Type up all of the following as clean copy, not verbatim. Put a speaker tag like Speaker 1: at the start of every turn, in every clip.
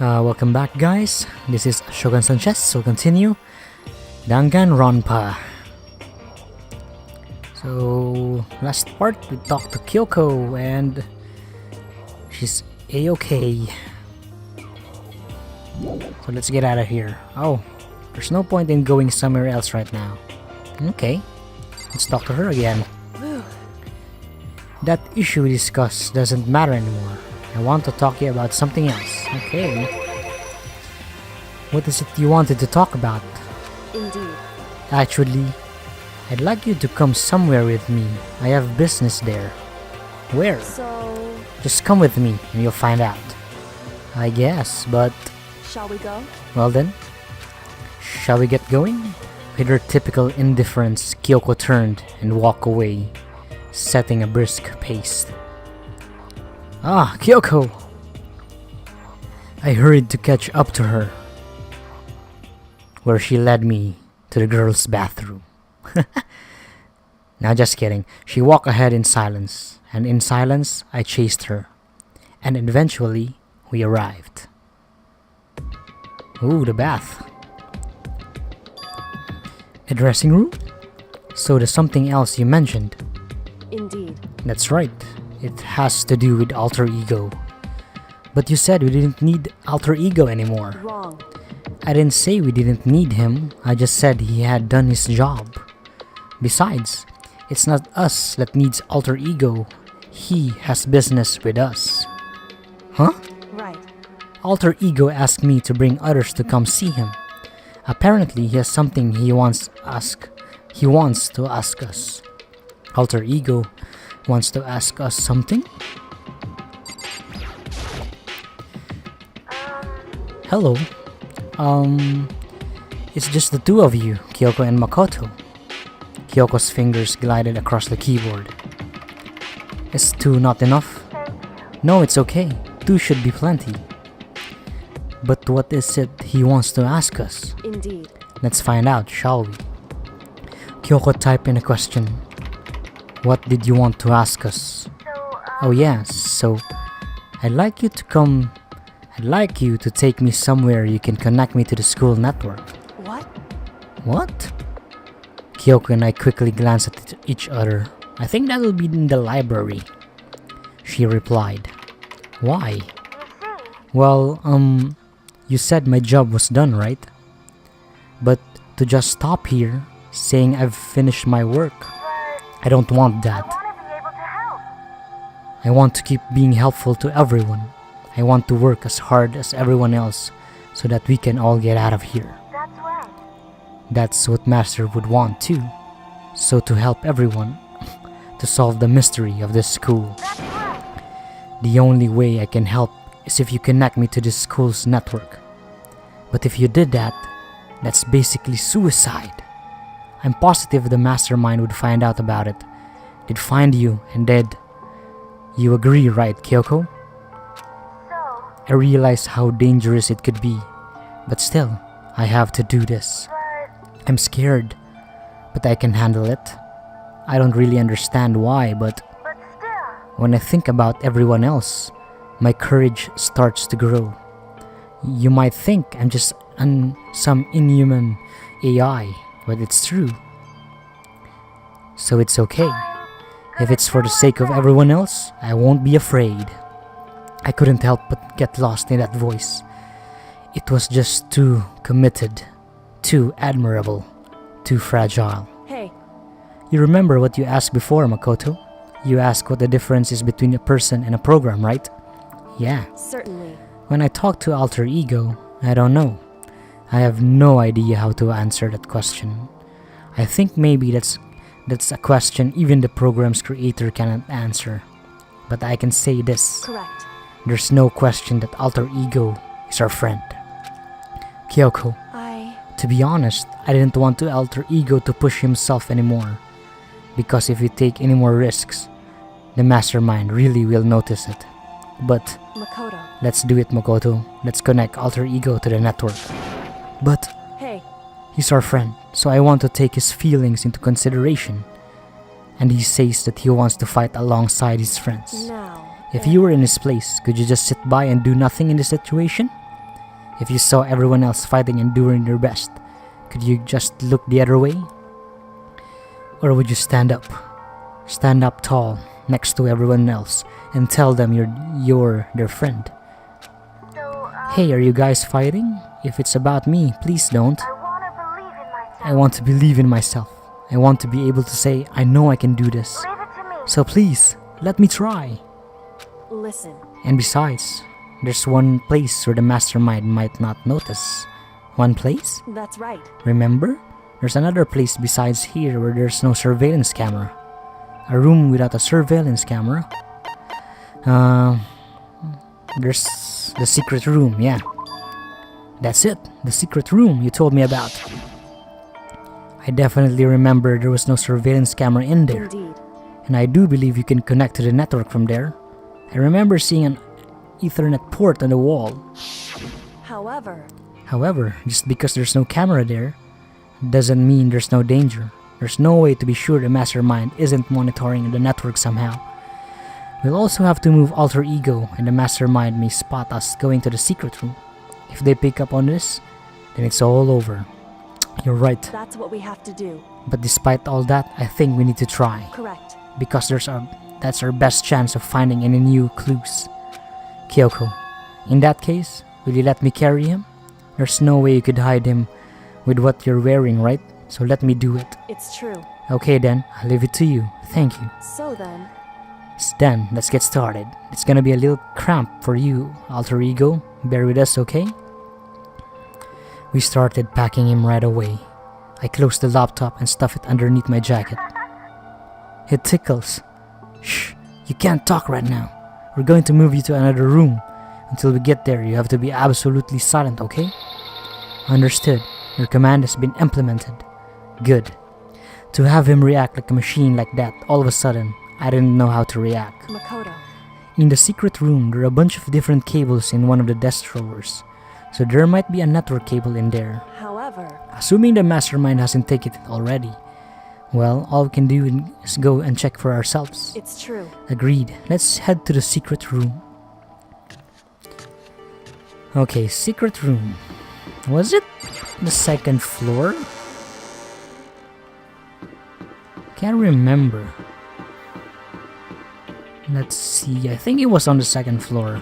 Speaker 1: Welcome back, guys. This is Shogun Sanchez, so continue. Danganronpa. So, last part we talked to Kyoko and she's a-okay. So let's get out of here. Oh, there's no point in going somewhere else right now. Okay, let's talk to her again. That issue we discussed doesn't matter anymore. I want to talk to you about something else. Okay. What is it you wanted to talk about?
Speaker 2: Indeed.
Speaker 1: Actually, I'd like you to come somewhere with me. I have business there. Where?
Speaker 2: So,
Speaker 1: Just come with me and you'll find out. I guess, but...
Speaker 2: shall we go?
Speaker 1: well then. Shall we get going? With her typical indifference, Kyoko turned and walked away, setting a brisk pace. Ah, Kyoko! I hurried to catch up to her, where she led me to the girls' bathroom. Now just kidding. She walked ahead in silence, and in silence I chased her. And eventually, we arrived. Ooh, the bath. A dressing room? So there's something else you mentioned.
Speaker 2: Indeed.
Speaker 1: That's right. It has to do with alter ego. But you said we didn't need alter ego anymore.
Speaker 2: Wrong.
Speaker 1: I didn't say we didn't need him. I just said he had done his job. Besides, it's not us that needs alter ego. He has business with us. Huh?
Speaker 2: Right.
Speaker 1: Alter ego asked me to bring others to come see him. Apparently, he has something he wants to ask us. Alter ego wants to ask us something? Hello. It's just the two of you, Kyoko and Makoto. Kyoko's fingers glided across the keyboard. Is two not enough? No, it's okay. Two should be plenty. But what is it he wants to ask us?
Speaker 2: Indeed.
Speaker 1: Let's find out, shall we? Kyoko typed in a question. What did you want to ask us? Oh yes, so I'd like you to take me somewhere you can connect me to the school network.
Speaker 2: What?
Speaker 1: What? Kyoko and I quickly glanced at each other. I think that'll be in the library. She replied. Why? Well, you said my job was done, right? But to just stop here, saying I've finished my work, I don't want that. I want to keep being helpful to everyone. I want to work as hard as everyone else so that we can all get out of here.
Speaker 3: That's right.
Speaker 1: That's what Master would want too. So to help everyone, to solve the mystery of this school.
Speaker 3: That's right.
Speaker 1: The only way I can help is if you connect me to this school's network. But if you did that, that's basically suicide. I'm positive the mastermind would find out about it. They'd find you and they'd... You agree, right, Kyoko?
Speaker 3: So,
Speaker 1: I realize how dangerous it could be, but still, I have to do this.
Speaker 3: but
Speaker 1: I'm scared, but I can handle it. I don't really understand why, but
Speaker 3: still,
Speaker 1: when I think about everyone else, my courage starts to grow. You might think I'm just some inhuman AI, but it's true. So it's okay. If it's for the sake of everyone else, I won't be afraid. I couldn't help but get lost in that voice. It was just too committed, too admirable, too fragile.
Speaker 2: Hey,
Speaker 1: You remember what you asked before, Makoto? You asked what the difference is between a person and a program, right? Yeah.
Speaker 2: certainly.
Speaker 1: When I talk to alter ego, I don't know. I have no idea how to answer that question. I think maybe that's a question even the program's creator cannot answer. But I can say this.
Speaker 2: Correct.
Speaker 1: There's no question that alter ego is our friend. Kyoko, to be honest, I didn't want to alter ego to push himself anymore. Because if we take any more risks, the mastermind really will notice it. But
Speaker 2: Makoto.
Speaker 1: let's do it, Makoto. Let's connect alter ego to the network. But
Speaker 2: Hey,
Speaker 1: he's our friend, so I want to take his feelings into consideration. And he says that he wants to fight alongside his friends.
Speaker 2: now.
Speaker 1: If you were in his place, could you just sit by and do nothing in this situation? If you saw everyone else fighting and doing their best, could you just look the other way? Or would you stand up tall next to everyone else and tell them you're their friend?
Speaker 3: So,
Speaker 1: Hey, are you guys fighting? If it's about me, please don't.
Speaker 3: I want to believe in myself.
Speaker 1: I want to be able to say, I know I can do this.
Speaker 3: Leave it to me.
Speaker 1: So please, let me try.
Speaker 2: Listen.
Speaker 1: And besides, there's one place where the mastermind might not notice. One place?
Speaker 2: That's right.
Speaker 1: Remember? There's another place besides here where there's no surveillance camera. A room without a surveillance camera. There's the secret room, yeah. That's it, the secret room you told me about. I definitely remember there was no surveillance camera in there.
Speaker 2: Indeed.
Speaker 1: And I do believe you can connect to the network from there. I remember seeing an Ethernet port on the wall. However, just because there's no camera there, doesn't mean there's no danger. There's no way to be sure the mastermind isn't monitoring the network somehow. We'll also have to move alter ego, and the mastermind may spot us going to the secret room. If they pick up on this, then it's all over. You're right.
Speaker 2: That's what we have to do.
Speaker 1: But despite all that, I think we need to try.
Speaker 2: Correct.
Speaker 1: Because that's our best chance of finding any new clues. Kyoko, in that case, will you let me carry him? There's no way you could hide him with what you're wearing, right? So let me do it.
Speaker 2: It's true.
Speaker 1: Okay then, I'll leave it to you. Thank you.
Speaker 2: So then,
Speaker 1: Let's get started. It's gonna be a little cramped for you, alter ego. Bear with us, okay? We started packing him right away. I closed the laptop and stuffed it underneath my jacket. It tickles. Shh, you can't talk right now. We're going to move you to another room. Until we get there, you have to be absolutely silent, okay? Understood. Your command has been implemented. Good. To have him react like a machine like that all of a sudden, I didn't know how to react.
Speaker 2: Makoto.
Speaker 1: In the secret room, there are a bunch of different cables in one of the desk drawers. So there might be a network cable in there.
Speaker 2: However,
Speaker 1: Assuming the mastermind hasn't taken it already. Well, all we can do is go and check for ourselves.
Speaker 2: it's true.
Speaker 1: Agreed. Let's head to the secret room. Okay, secret room. Was it the second floor? Can't remember. Let's see, I think it was on the second floor.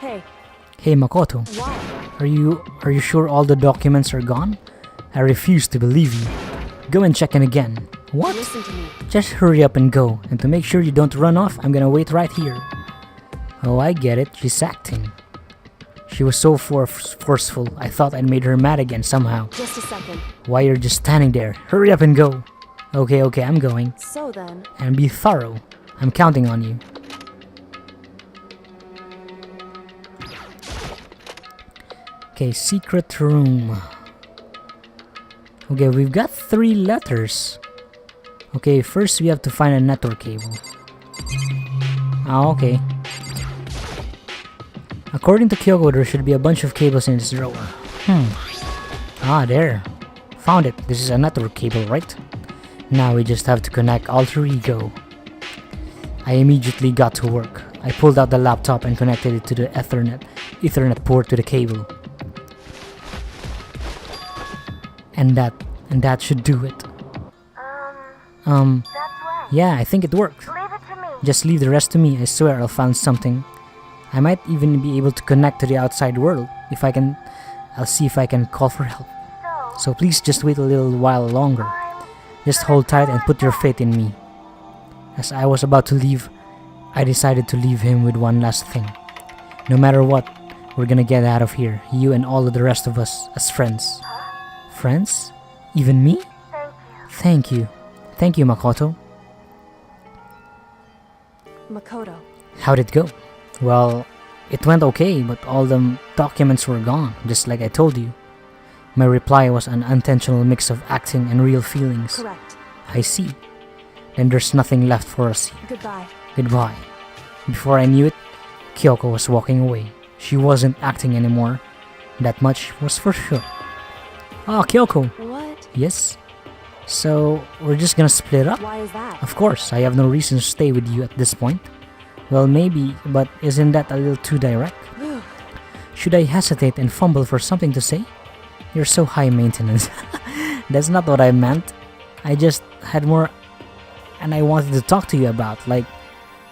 Speaker 2: Hey,
Speaker 1: Hey Makoto,
Speaker 2: why?
Speaker 1: are you sure all the documents are gone? I refuse to believe you. Go and check in again. What?
Speaker 2: Listen to me.
Speaker 1: Just hurry up and go, and to make sure you don't run off, I'm gonna wait right here. Oh, I get it, she's acting. She was so forceful, I thought I'd made her mad again somehow.
Speaker 2: Just a second.
Speaker 1: Why you're just standing there? Hurry up and go. Okay, I'm going.
Speaker 2: So then,
Speaker 1: And be thorough. I'm counting on you. Okay, secret room. Okay, we've got 3 letters. Okay, first we have to find a network cable. Okay. According to Kyoko, there should be a bunch of cables in this drawer. There. Found it. This is a network cable, right? Now we just have to connect alter ego. I immediately got to work. I pulled out the laptop and connected it to the Ethernet port to the cable. And that should do it.
Speaker 3: That's right.
Speaker 1: Yeah, I think it worked.
Speaker 3: Leave it to me.
Speaker 1: Just leave the rest to me. I swear I'll find something. I might even be able to connect to the outside world. If I can, I'll see if I can call for help. So please just wait a little while longer. Just hold tight and put your faith in me. As I was about to leave, I decided to leave him with one last thing. No matter what, we're gonna get out of here. You and all of the rest of us as friends. Friends? Even me?
Speaker 3: Thank you.
Speaker 1: Thank you, Makoto.
Speaker 2: Makoto.
Speaker 1: How'd it go? Well, it went okay, but all the documents were gone, just like I told you. My reply was an unintentional mix of acting and real feelings.
Speaker 2: Correct.
Speaker 1: I see. Then there's nothing left for us here.
Speaker 2: Goodbye.
Speaker 1: Goodbye. Before I knew it, Kyoko was walking away. She wasn't acting anymore. That much was for sure. Ah, Kyoko.
Speaker 2: What?
Speaker 1: Yes? So, we're just gonna split up?
Speaker 2: Why is that?
Speaker 1: Of course, I have no reason to stay with you at this point. Well, maybe, but isn't that a little too direct? Should I hesitate and fumble for something to say? You're so high maintenance. That's not what I meant. I just had more and I wanted to talk to you about, like,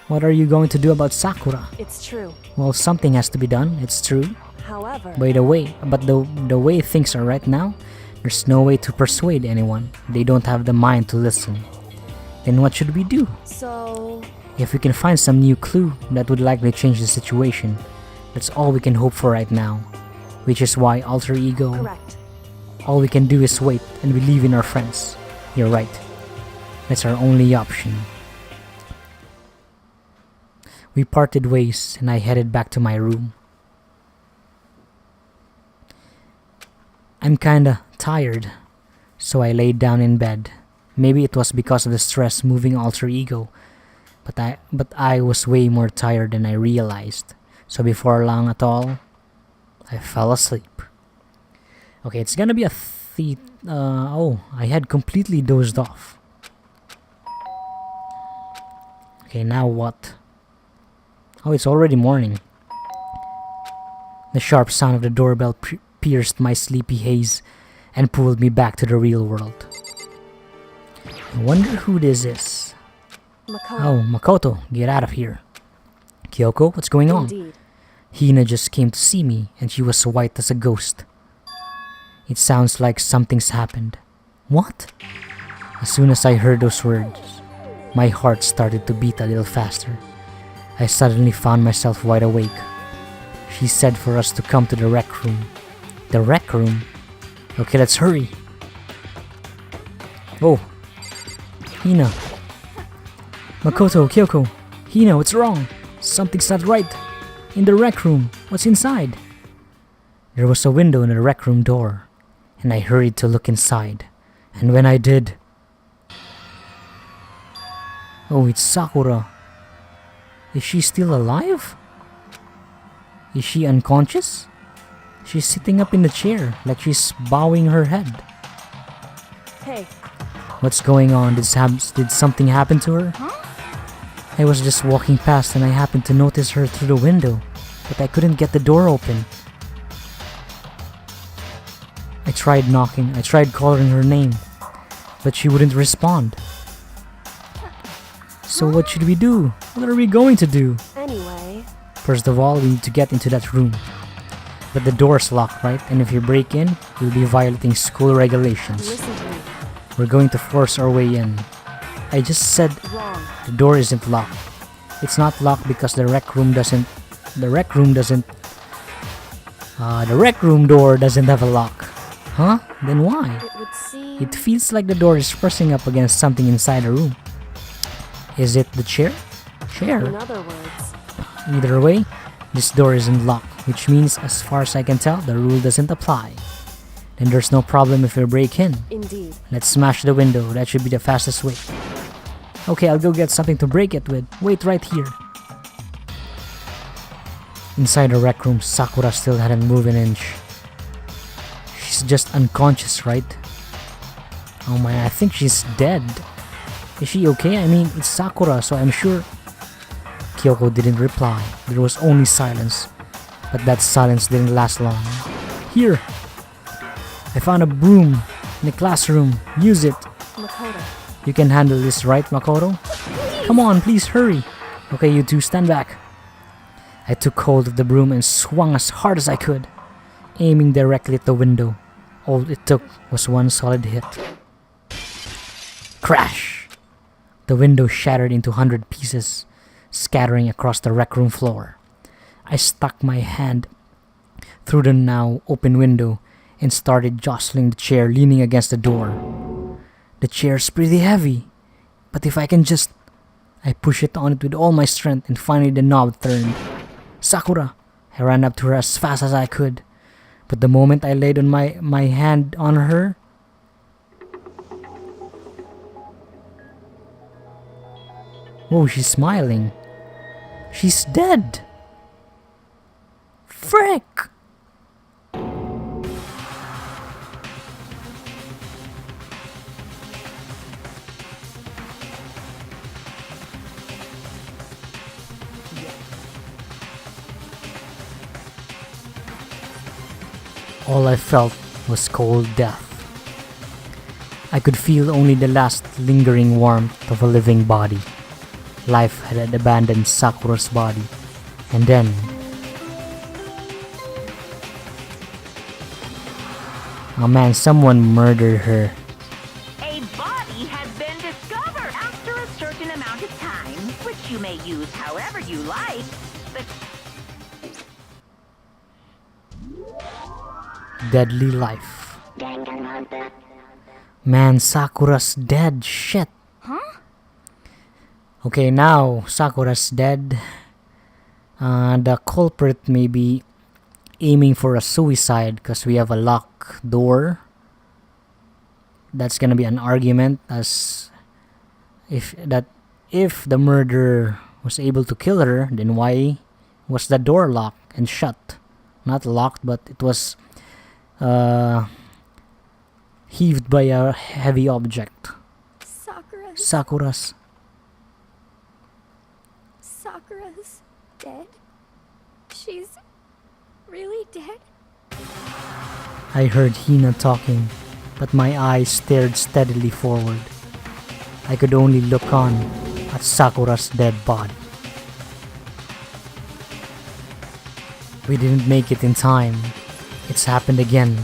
Speaker 1: what are you going to do about Sakura?
Speaker 2: It's true.
Speaker 1: Well, something has to be done, it's true.
Speaker 2: However,
Speaker 1: By the way, but the way things are right now, there's no way to persuade anyone. They don't have the mind to listen. Then what should we do?
Speaker 2: so
Speaker 1: If we can find some new clue, that would likely change the situation. That's all we can hope for right now. Which is why alter ego,
Speaker 2: correct.
Speaker 1: all we can do is wait and believe in our friends. You're right. That's our only option. We parted ways and I headed back to my room. I'm kinda tired, so I laid down in bed. Maybe it was because of the stress moving alter ego, but I was way more tired than I realized. So before long at all, I fell asleep. Okay, it's gonna be a I had completely dozed off. Okay, now what? Oh, it's already morning. The sharp sound of the doorbell pierced my sleepy haze and pulled me back to the real world. I wonder who this is.
Speaker 2: Makoto.
Speaker 1: Oh, Makoto, get out of here. Kyoko, what's going on?
Speaker 2: Indeed.
Speaker 1: Hina just came to see me and she was white as a ghost. It sounds like something's happened. What? As soon as I heard those words, my heart started to beat a little faster. I suddenly found myself wide awake. She said for us to come to the rec room. The rec room? Okay, let's hurry. Oh. Hina. Makoto, Kyoko. Hina, what's wrong? Something's not right. In the rec room. What's inside? There was a window in the rec room door, and I hurried to look inside. And when I did... Oh, it's Sakura. Is she still alive? Is she unconscious? She's sitting up in the chair, like she's bowing her head.
Speaker 2: Hey,
Speaker 1: What's going on? Did something happen to her? I was just walking past and I happened to notice her through the window, but I couldn't get the door open. I tried knocking, I tried calling her name, but she wouldn't respond. So what should we do? What are we going to do?
Speaker 2: anyway,
Speaker 1: First of all, we need to get into that room. But the door's locked, right? And if you break in, you'll be violating school regulations.
Speaker 2: listen to me.
Speaker 1: We're going to force our way in. I just said
Speaker 2: Wrong.
Speaker 1: the door isn't locked. It's not locked because the rec room door doesn't have a lock. Huh? Then why?
Speaker 2: It would seem.
Speaker 1: It feels like the door is pressing up against something inside the room. Is it the chair? Chair?
Speaker 2: In other words,
Speaker 1: Either way, this door isn't locked, which means as far as I can tell, the rule doesn't apply. Then there's no problem if we break in.
Speaker 2: indeed.
Speaker 1: Let's smash the window, that should be the fastest way. Okay, I'll go get something to break it with. Wait right here. Inside the rec room, Sakura still hadn't moved an inch. She's just unconscious, right? Oh man, I think she's dead. Is she okay? I mean, it's Sakura, so I'm sure... Kyoko didn't reply. There was only silence. But that silence didn't last long. Here! I found a broom in the classroom. Use it.
Speaker 2: Makoto.
Speaker 1: You can handle this, right, Makoto? Come on, please hurry. Okay, you two, stand back. I took hold of the broom and swung as hard as I could, aiming directly at the window. All it took was one solid hit. Crash! The window shattered into 100 pieces, scattering across the rec room floor. I stuck my hand through the now open window and started jostling the chair leaning against the door. The chair's pretty heavy, but if I can just... I pushed it on it with all my strength and finally the knob turned. Sakura! I ran up to her as fast as I could, but the moment I laid on my hand on her... Whoa, she's smiling. She's dead! Frick! All I felt was cold death. I could feel only the last lingering warmth of a living body. Life had abandoned Sakura's body. And then... oh man, someone murdered her.
Speaker 4: A body has been discovered after a certain amount of time, which you may use however you like. But
Speaker 1: Deadly life.
Speaker 3: Danganronpa.
Speaker 1: Man, Sakura's dead. Shit.
Speaker 2: Huh?
Speaker 1: Okay, now Sakura's dead. The culprit may be aiming for a suicide because we have a locked door. That's gonna be an argument as if the murderer was able to kill her, then why was the door locked and shut? Not locked, but it was heaved by a heavy object. Sakura's
Speaker 2: dead? She's really dead?
Speaker 1: I heard Hina talking, but my eyes stared steadily forward. I could only look on at Sakura's dead body. We didn't make it in time. It's happened again.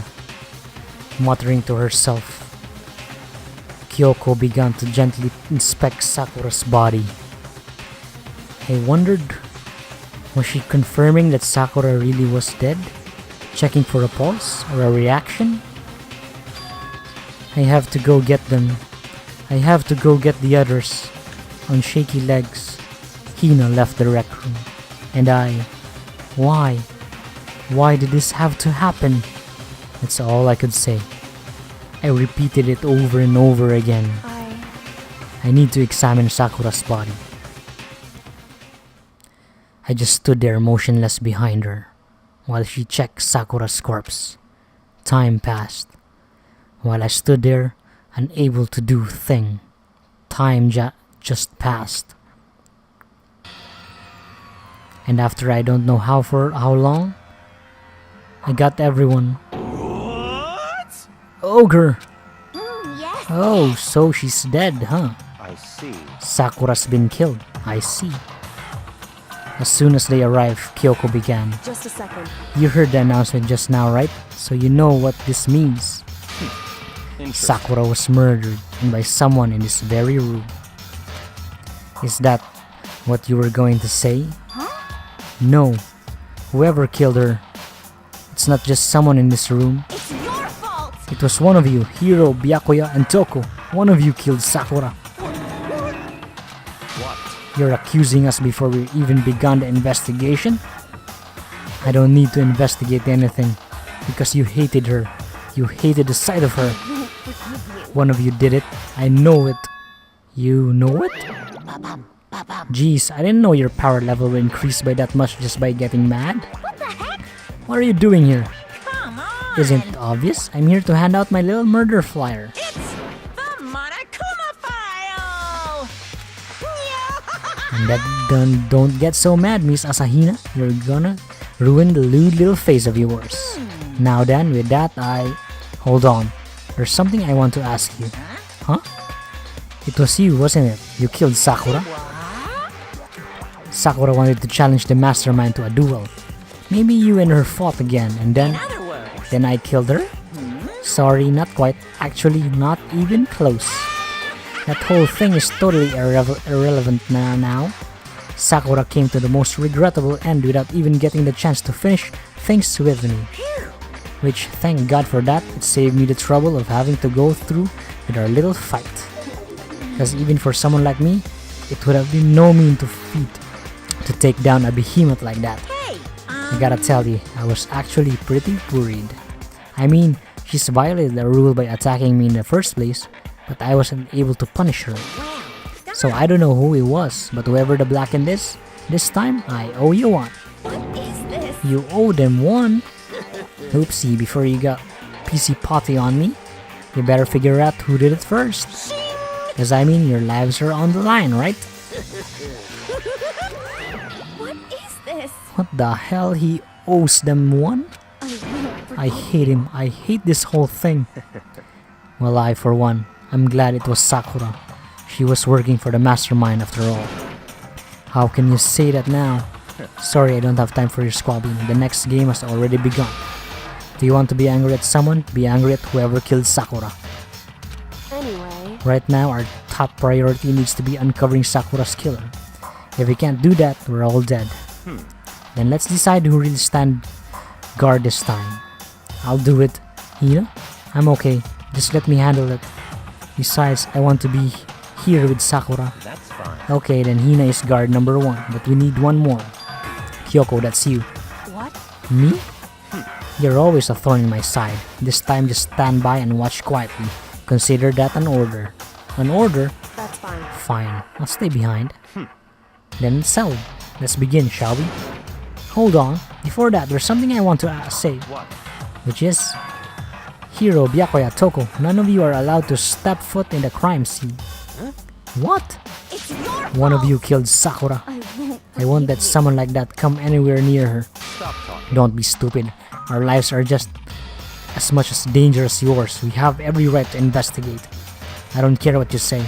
Speaker 1: Muttering to herself, Kyoko began to gently inspect Sakura's body. I wondered, was she confirming that Sakura really was dead? Checking for a pulse or a reaction? I have to go get them. I have to go get the others. On shaky legs, Hina left the rec room. And I... Why? Why did this have to happen? That's all I could say. I repeated it over and over again. I need to examine Sakura's body. I just stood there motionless behind her while she checked Sakura's corpse. Time passed. While I stood there, unable to do a thing, time just passed. And after I don't know for how long, I got everyone.
Speaker 5: What?
Speaker 1: OGRE!
Speaker 2: Yes.
Speaker 1: Oh, so she's dead, huh?
Speaker 5: I see.
Speaker 1: Sakura's been killed. I see. As soon as they arrived, Kyoko began.
Speaker 2: Just a second.
Speaker 1: You heard the announcement just now, right? So you know what this means.
Speaker 5: Interesting.
Speaker 1: Sakura was murdered, and by someone in this very room. Is that what you were going to say?
Speaker 2: Huh?
Speaker 1: No. Whoever killed her, it's not just someone in this room.
Speaker 4: it's your fault!
Speaker 1: It was one of you, Hiro, Byakuya, and Toko. One of you killed Sakura.
Speaker 5: What?
Speaker 1: You're accusing us before we even begun the investigation? I don't need to investigate anything, because you hated her. You hated the sight of her. One of you did it. I know it. You know it? Jeez, I didn't know your power level will increase by that much just by getting mad.
Speaker 4: What the heck?
Speaker 1: What are you doing here?
Speaker 4: Come on!
Speaker 1: Isn't it obvious? I'm here to hand out my little murder flyer.
Speaker 4: It's the Monokuma file!
Speaker 1: And that don't get so mad, Miss Asahina. You're gonna ruin the lewd little face of yours. Now then, with that, Hold on. There's something I want to ask you. Huh? It was you, wasn't it? You killed Sakura? Sakura wanted to challenge the mastermind to a duel. Maybe you and her fought again, and then I killed her? Sorry, not quite. Actually, not even close. That whole thing is totally irrelevant now. Sakura came to the most regrettable end without even getting the chance to finish things with me. Which, thank God for that, it saved me the trouble of having to go through with our little fight. Because even for someone like me, it would have been no mean feat to take down a behemoth like that. I gotta tell you, I was actually pretty worried. I mean, she's violated the rule by attacking me in the first place, but I wasn't able to punish her. So I don't know who it was, but whoever the blackened is, this time I owe you one.
Speaker 2: What is this?
Speaker 1: You owe them one. Oopsie, before you got PC potty on me, you better figure out who did it first. Cause I mean, your lives are on the line, right?
Speaker 2: What is this?
Speaker 1: What the hell, he owes them one?
Speaker 2: I won't
Speaker 1: I I hate him. I hate this whole thing. Well, I, for one, I'm glad it was Sakura. She was working for the mastermind after all. How can you say that now? Sorry, I don't have time for your squabbling. The next game has already begun. Do you want to be angry at someone? Be angry at whoever killed Sakura.
Speaker 3: Anyway,
Speaker 1: Right now, our top priority needs to be uncovering Sakura's killer. If we can't do that, we're all dead. Then let's decide who really stand guard this time. I'll do it. Hina? I'm okay. Just let me handle it. Besides, I want to be here with Sakura.
Speaker 5: That's fine.
Speaker 1: Okay, then Hina is guard number 1, but we need one more. Kyoko, that's you.
Speaker 3: what?
Speaker 1: Me? You're always a thorn in my side. This time just stand by and watch quietly. Consider that an order. An order?
Speaker 3: That's fine.
Speaker 1: Fine, I'll stay behind. Then it's settled. Let's begin, shall we? Hold on. Before that, there's something I want to say.
Speaker 5: What?
Speaker 1: Which is... Hiro, Byakuya, Toko, none of you are allowed to step foot in the crime scene. What?
Speaker 2: It's your
Speaker 1: One of you killed Sakura. I won't let someone like that come anywhere near her.
Speaker 5: Stop talking.
Speaker 1: Don't be stupid. Our lives are just as much as dangerous as yours. We have every right to investigate. I don't care what you say.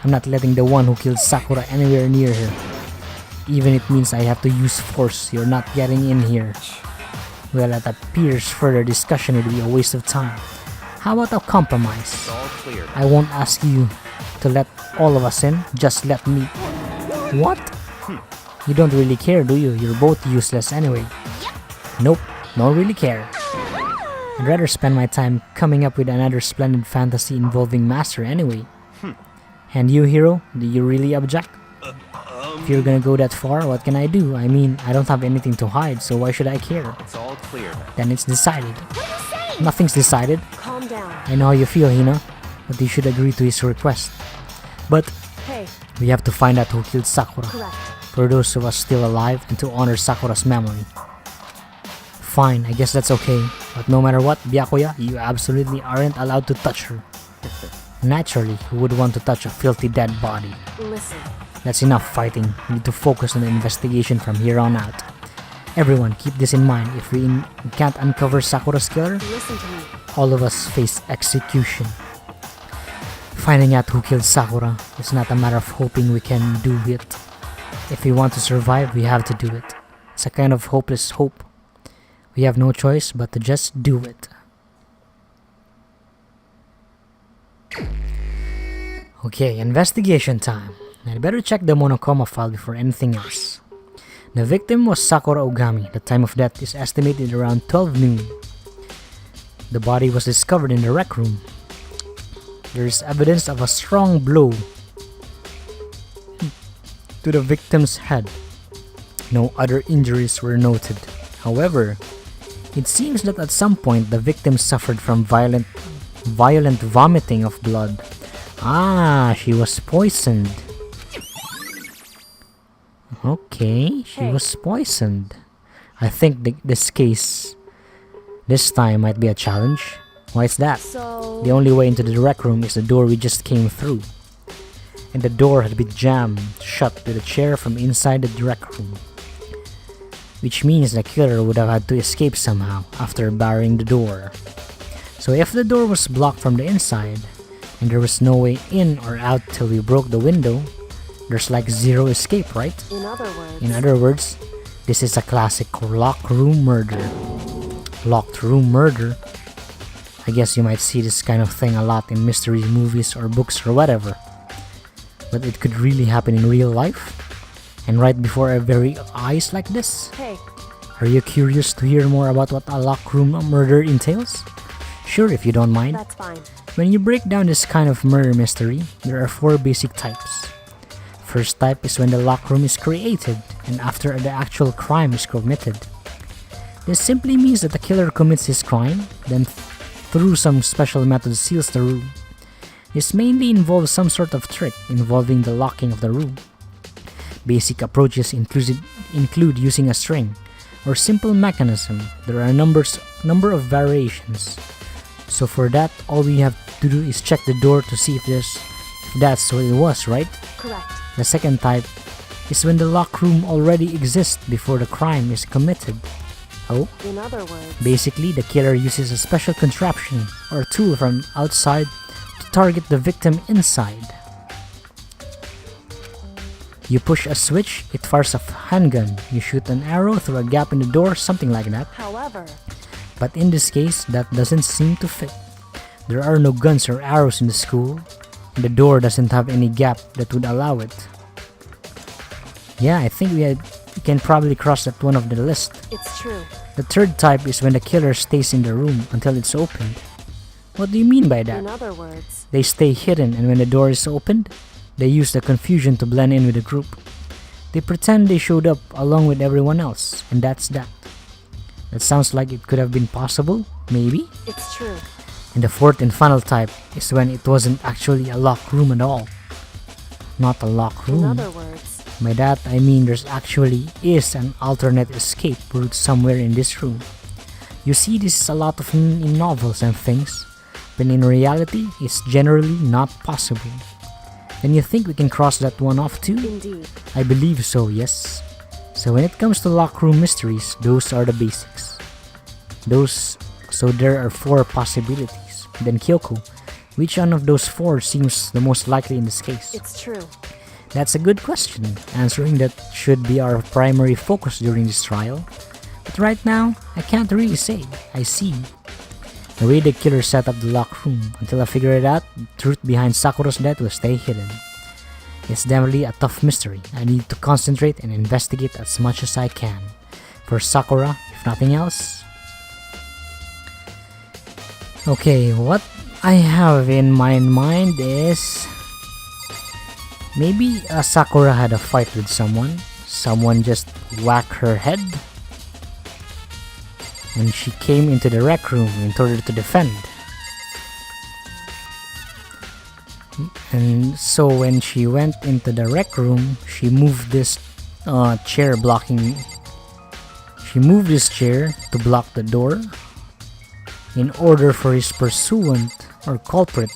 Speaker 1: I'm not letting the one who killed Sakura anywhere near her. Even it means I have to use force. You're not getting in here. Well, that appears further discussion would be a waste of time. How about a compromise?
Speaker 5: It's all clear.
Speaker 1: I won't ask you to let all of us in. Just let me. What? You don't really care, do you? You're both useless anyway. Nope, don't really care. I'd rather spend my time coming up with another splendid fantasy involving Master anyway. And you, Hiro, do you really object? If you're gonna go that far, what can I do? I mean, I don't have anything to hide, so why should I care?
Speaker 5: It's all clear then.
Speaker 1: Then it's decided. Nothing's decided.
Speaker 3: Calm down.
Speaker 1: I know how you feel, Hina, but you should agree to his request. But
Speaker 3: Hey,
Speaker 1: we have to find out who killed Sakura,
Speaker 3: correct.
Speaker 1: for those of us still alive, and to honor Sakura's memory. Fine, I guess that's okay. But no matter what, Byakuya, you absolutely aren't allowed to touch her. Naturally, who would want to touch a filthy dead body?
Speaker 3: Listen,
Speaker 1: That's enough fighting. We need to focus on the investigation from here on out. Everyone, keep this in mind. If we can't uncover Sakura's killer,
Speaker 3: listen to me.
Speaker 1: all of us face execution. Finding out who killed Sakura is not a matter of hoping we can do it. If we want to survive, we have to do it. It's a kind of hopeless hope. We have no choice but to just do it. Okay, investigation time. I'd better check the Monokuma file before anything else. The victim was Sakura Ogami. The time of death is estimated around 12 noon. The body was discovered in the rec room. There is evidence of a strong blow to the victim's head. No other injuries were noted. However, it seems that at some point the victim suffered from violent vomiting of blood. Ah, she was poisoned. Okay, she was poisoned. I think this case, this time, might be a challenge. Why is that?
Speaker 3: So,
Speaker 1: The only way into the rec room is the door we just came through. And the door had been jammed shut with a chair from inside the rec room. Which means the killer would have had to escape somehow after barring the door. So if the door was blocked from the inside, and there was no way in or out till we broke the window, there's like zero escape, right?
Speaker 3: in other words,
Speaker 1: This is a classic locked room murder. Locked room murder? I guess you might see this kind of thing a lot in mystery movies or books or whatever. But it could really happen in real life? And right before our very eyes like this?
Speaker 3: hey,
Speaker 1: Are you curious to hear more about what a locked room murder entails? Sure, if you don't mind.
Speaker 3: that's fine.
Speaker 1: When you break down this kind of murder mystery, there are 4 basic types. First type is when the locked room is created and after the actual crime is committed. This simply means that the killer commits his crime, then through some special method seals the room. This mainly involves some sort of trick involving the locking of the room. Basic approaches include using a string or simple mechanism. There are a number of variations. So for that, all we have to do is check the door to see if that's what it was, right?
Speaker 3: Correct.
Speaker 1: The second type is when the locked room already exists before the crime is committed. Oh,
Speaker 3: In other words,
Speaker 1: basically the killer uses a special contraption or tool from outside to target the victim inside. You push a switch, it fires a handgun. You shoot an arrow through a gap in the door, something like that.
Speaker 3: however,
Speaker 1: But in this case, that doesn't seem to fit. There are no guns or arrows in the school, and the door doesn't have any gap that would allow it. Yeah, I think we can probably cross that one off the list.
Speaker 3: it's true.
Speaker 1: The third type is when the killer stays in the room until it's opened. What do you mean by that?
Speaker 3: In other words,
Speaker 1: They stay hidden, and when the door is opened, they use the confusion to blend in with the group. They pretend they showed up along with everyone else, and that's that. That sounds like it could have been possible, maybe?
Speaker 3: it's true.
Speaker 1: And the fourth and final type is when it wasn't actually a locked room at all. Not a locked
Speaker 3: In
Speaker 1: room.
Speaker 3: other words,
Speaker 1: By that I mean there's actually is an alternate escape route somewhere in this room. You see, this is a lot of in novels and things, but in reality it's generally not possible. And you think we can cross that one off too?
Speaker 3: indeed.
Speaker 1: I believe so, yes. So when it comes to lock room mysteries, those are the basics. So there are 4 possibilities. Then Kyoko, which one of those 4 seems the most likely in this case?
Speaker 3: It's true.
Speaker 1: That's a good question. Answering that should be our primary focus during this trial. But right now, I can't really say. I see. The way the killer set up the locked room, until I figure it out, the truth behind Sakura's death will stay hidden. It's definitely a tough mystery. I need to concentrate and investigate as much as I can. For Sakura, if nothing else. Okay, what I have in my mind is... maybe Sakura had a fight with someone. Someone just whacked her head. And she came into the rec room in order to defend. And so when she went into the rec room, she moved this chair blocking... She moved this chair to block the door in order for his pursuant or culprit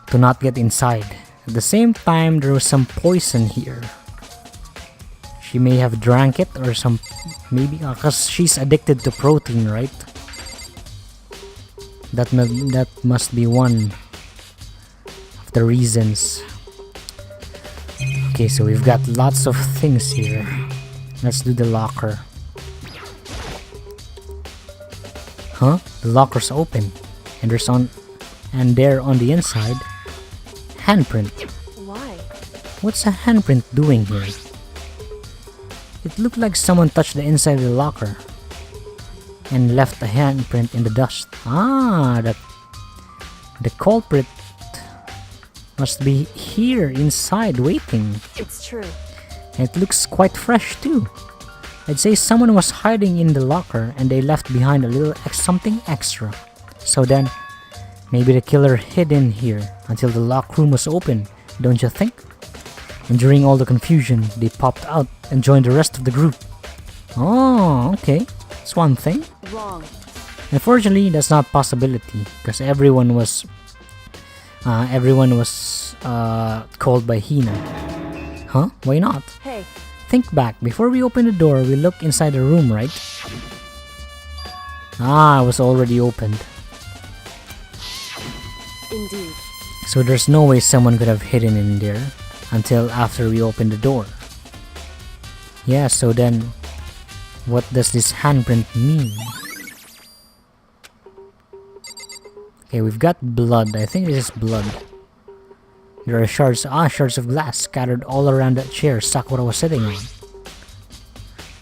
Speaker 1: to not get inside. At the same time, there was some poison here. She may have drank it or some... maybe because she's addicted to protein, right? That must be one of the reasons. Okay, so we've got lots of things here. Let's do the locker. Huh? The locker's open, and there on the inside, handprint.
Speaker 3: Why?
Speaker 1: What's a handprint doing here? It looked like someone touched the inside of the locker and left a handprint in the dust. The culprit must be here inside waiting.
Speaker 3: It's true.
Speaker 1: And it looks quite fresh too. I'd say someone was hiding in the locker and they left behind a little something extra. So then, maybe the killer hid in here until the lock room was open, don't you think? And during all the confusion, they popped out and joined the rest of the group. Oh, okay. That's one thing.
Speaker 3: Wrong.
Speaker 1: Unfortunately, that's not a possibility because everyone was called by Hina. Huh? Why not?
Speaker 3: Hey,
Speaker 1: Think back. Before we open the door, we look inside the room, right? It was already opened.
Speaker 3: indeed.
Speaker 1: So there's no way someone could have hidden in there until after we opened the door. Yeah, so then what does this handprint mean? Okay, we've got blood. I think this is blood. There are shards of glass scattered all around that chair Sakura was sitting on.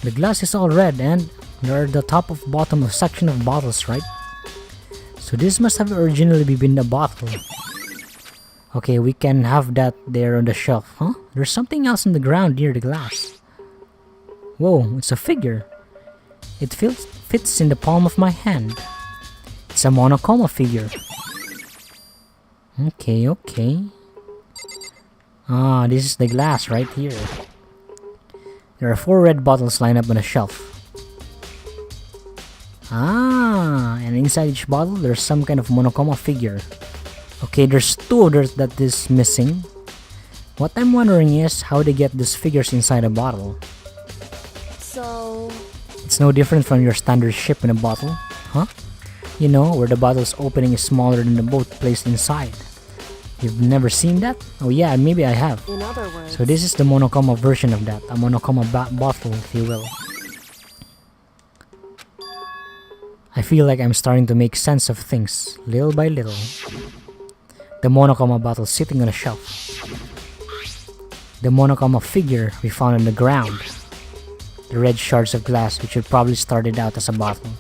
Speaker 1: The glass is all red and there are the top of bottom of section of bottles, right? So this must have originally been a bottle. Okay, we can have that there on the shelf, huh? There's something else on the ground near the glass. Whoa, it's a figure. It fits in the palm of my hand. It's a Monokuma figure. Okay. This is the glass right here. There are 4 red bottles lined up on a shelf. And inside each bottle there's some kind of Monokuma figure. Okay, there's 2 that is missing. What I'm wondering is how they get these figures inside a bottle.
Speaker 3: So,
Speaker 1: It's no different from your standard ship in a bottle, huh? You know, where the bottle's opening is smaller than the boat placed inside. You've never seen that? Oh yeah, maybe I have.
Speaker 3: In other words,
Speaker 1: So this is the Monokuma version of that, a Monokuma bottle, if you will. I feel like I'm starting to make sense of things, little by little. The Monokuma bottle sitting on a shelf. The Monokuma figure we found on the ground. The red shards of glass which would probably started out as a bottle.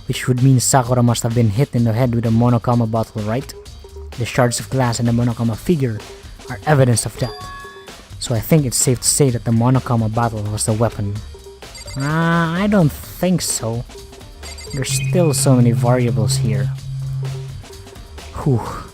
Speaker 1: Which would mean Sakura must have been hit in the head with a Monokuma bottle, right? The shards of glass and the Monokuma figure are evidence of that. So I think it's safe to say that the Monokuma bottle was the weapon. I don't think so. There's still so many variables here. Whew.